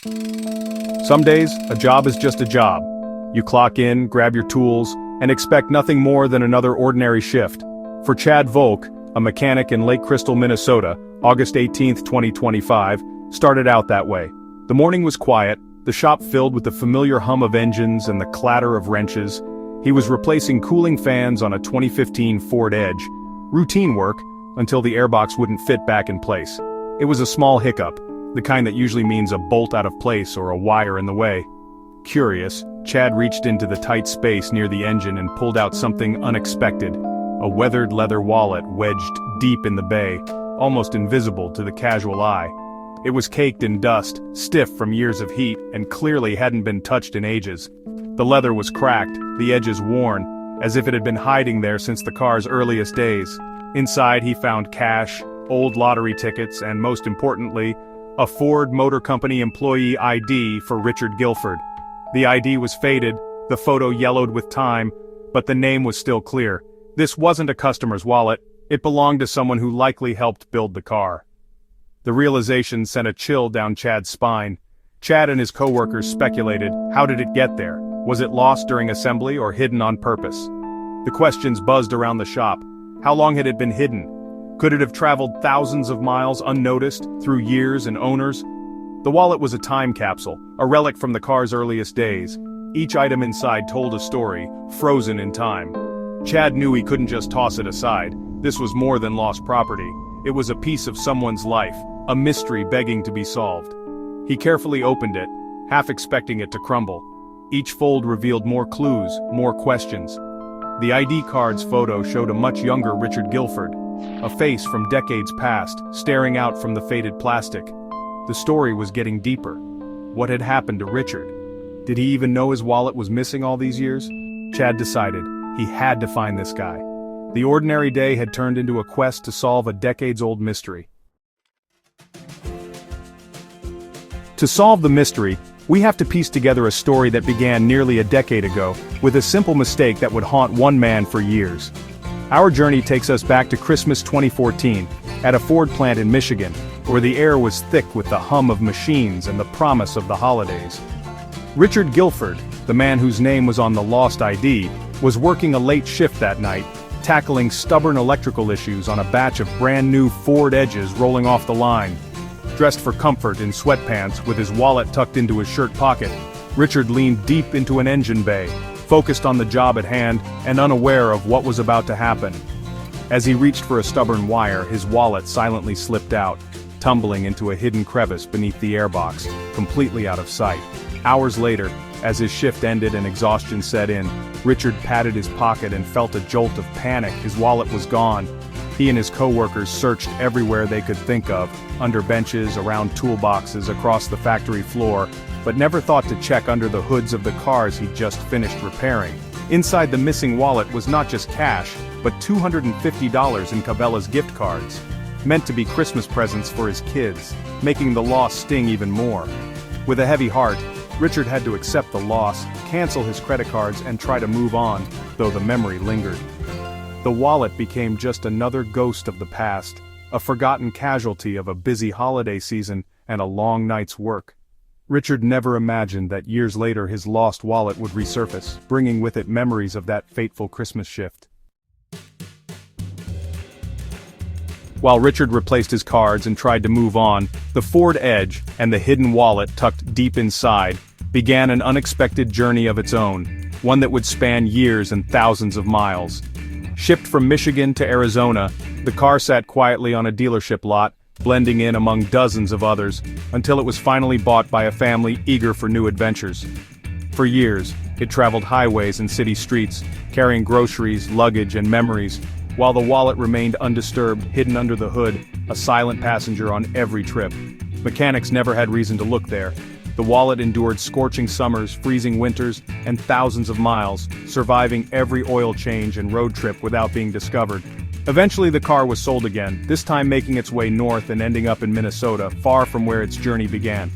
Some days, a job is just a job. You clock in, grab your tools, and expect nothing more than another ordinary shift. For Chad Volk, a mechanic in Lake Crystal, Minnesota, August 18, 2025, started out that way. The morning was quiet, the shop filled with the familiar hum of engines and the clatter of wrenches. He was replacing cooling fans on a 2015 Ford Edge. Routine work, until the airbox wouldn't fit back in place. It was a small hiccup, the kind that usually means a bolt out of place or a wire in the way. Curious, Chad reached into the tight space near the engine and pulled out something unexpected. A weathered leather wallet wedged deep in the bay, almost invisible to the casual eye. It was caked in dust, stiff from years of heat, and clearly hadn't been touched in ages. The leather was cracked, the edges worn, as if it had been hiding there since the car's earliest days. Inside he found cash, old lottery tickets, and most importantly, a Ford Motor Company employee ID for Richard Guilford. The ID was faded, the photo yellowed with time, but the name was still clear. This wasn't a customer's wallet, it belonged to someone who likely helped build the car. The realization sent a chill down Chad's spine. Chad and his co-workers speculated, how did it get there? Was it lost during assembly or hidden on purpose? The questions buzzed around the shop. How long had it been hidden? Could it have traveled thousands of miles unnoticed, through years and owners? The wallet was a time capsule, a relic from the car's earliest days. Each item inside told a story, frozen in time. Chad knew he couldn't just toss it aside. This was more than lost property. It was a piece of someone's life, a mystery begging to be solved. He carefully opened it, half expecting it to crumble. Each fold revealed more clues, more questions. The ID card's photo showed a much younger Richard Guilford, a face from decades past, staring out from the faded plastic. The story was getting deeper. What had happened to Richard? Did he even know his wallet was missing all these years? Chad decided he had to find this guy. The ordinary day had turned into a quest to solve a decades-old mystery. To solve the mystery, we have to piece together a story that began nearly a decade ago, with a simple mistake that would haunt one man for years. Our journey takes us back to Christmas 2014, at a Ford plant in Michigan, where the air was thick with the hum of machines and the promise of the holidays. Richard Guilford, the man whose name was on the lost ID, was working a late shift that night, tackling stubborn electrical issues on a batch of brand-new Ford Edges rolling off the line. Dressed for comfort in sweatpants with his wallet tucked into his shirt pocket, Richard leaned deep into an engine bay, focused on the job at hand and unaware of what was about to happen. As he reached for a stubborn wire, his wallet silently slipped out, tumbling into a hidden crevice beneath the airbox, completely out of sight. Hours later, as his shift ended and exhaustion set in, Richard patted his pocket and felt a jolt of panic. His wallet was gone. He and his co-workers searched everywhere they could think of, under benches, around toolboxes, across the factory floor, but never thought to check under the hoods of the cars he'd just finished repairing. Inside the missing wallet was not just cash, but $250 in Cabela's gift cards, meant to be Christmas presents for his kids, making the loss sting even more. With a heavy heart, Richard had to accept the loss, cancel his credit cards, and try to move on, though the memory lingered. The wallet became just another ghost of the past, a forgotten casualty of a busy holiday season and a long night's work. Richard never imagined that years later his lost wallet would resurface, bringing with it memories of that fateful Christmas shift. While Richard replaced his cards and tried to move on, the Ford Edge, and the hidden wallet tucked deep inside, began an unexpected journey of its own, one that would span years and thousands of miles. Shipped from Michigan to Arizona, the car sat quietly on a dealership lot, blending in among dozens of others, until it was finally bought by a family eager for new adventures. For years, it traveled highways and city streets, carrying groceries, luggage, and memories, while the wallet remained undisturbed, hidden under the hood, a silent passenger on every trip. Mechanics never had reason to look there. The wallet endured scorching summers, freezing winters, and thousands of miles, surviving every oil change and road trip without being discovered. Eventually the car was sold again, this time making its way north and ending up in Minnesota, far from where its journey began.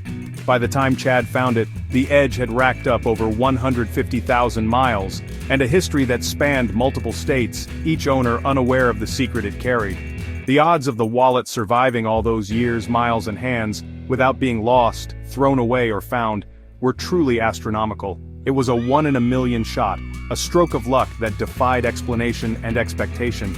By the time Chad found it, the Edge had racked up over 150,000 miles, and a history that spanned multiple states, each owner unaware of the secret it carried. The odds of the wallet surviving all those years, miles and hands, without being lost, thrown away or found, were truly astronomical. It was a 1 in a million shot, a stroke of luck that defied explanation and expectation.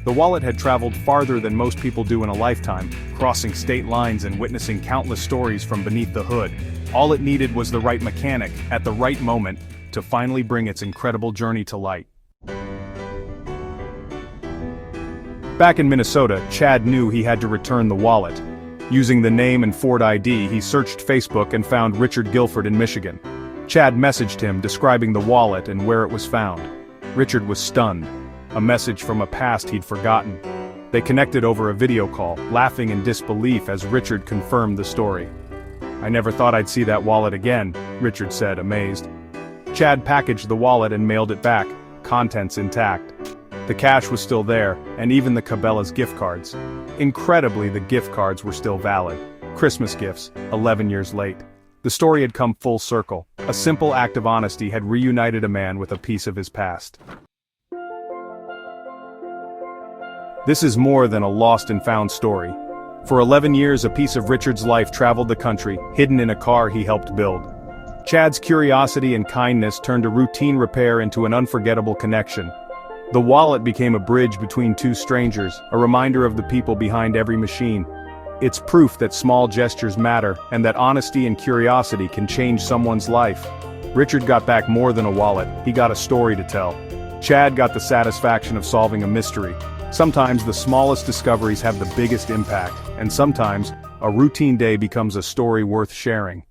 The wallet had traveled farther than most people do in a lifetime, crossing state lines and witnessing countless stories from beneath the hood. All it needed was the right mechanic, at the right moment, to finally bring its incredible journey to light. Back in Minnesota, Chad knew he had to return the wallet. Using the name and Ford ID, he searched Facebook and found Richard Guilford in Michigan. Chad messaged him describing the wallet and where it was found. Richard was stunned. A message from a past he'd forgotten. They connected over a video call, laughing in disbelief as Richard confirmed the story. "I never thought I'd see that wallet again," Richard said, amazed. Chad packaged the wallet and mailed it back, contents intact. The cash was still there, and even the Cabela's gift cards. Incredibly, the gift cards were still valid. Christmas gifts, 11 years late. The story had come full circle. A simple act of honesty had reunited a man with a piece of his past. This is more than a lost and found story. For 11 years, a piece of Richard's life traveled the country, hidden in a car he helped build. Chad's curiosity and kindness turned a routine repair into an unforgettable connection. The wallet became a bridge between two strangers, a reminder of the people behind every machine. It's proof that small gestures matter, and that honesty and curiosity can change someone's life. Richard got back more than a wallet, he got a story to tell. Chad got the satisfaction of solving a mystery. Sometimes the smallest discoveries have the biggest impact, and sometimes, a routine day becomes a story worth sharing.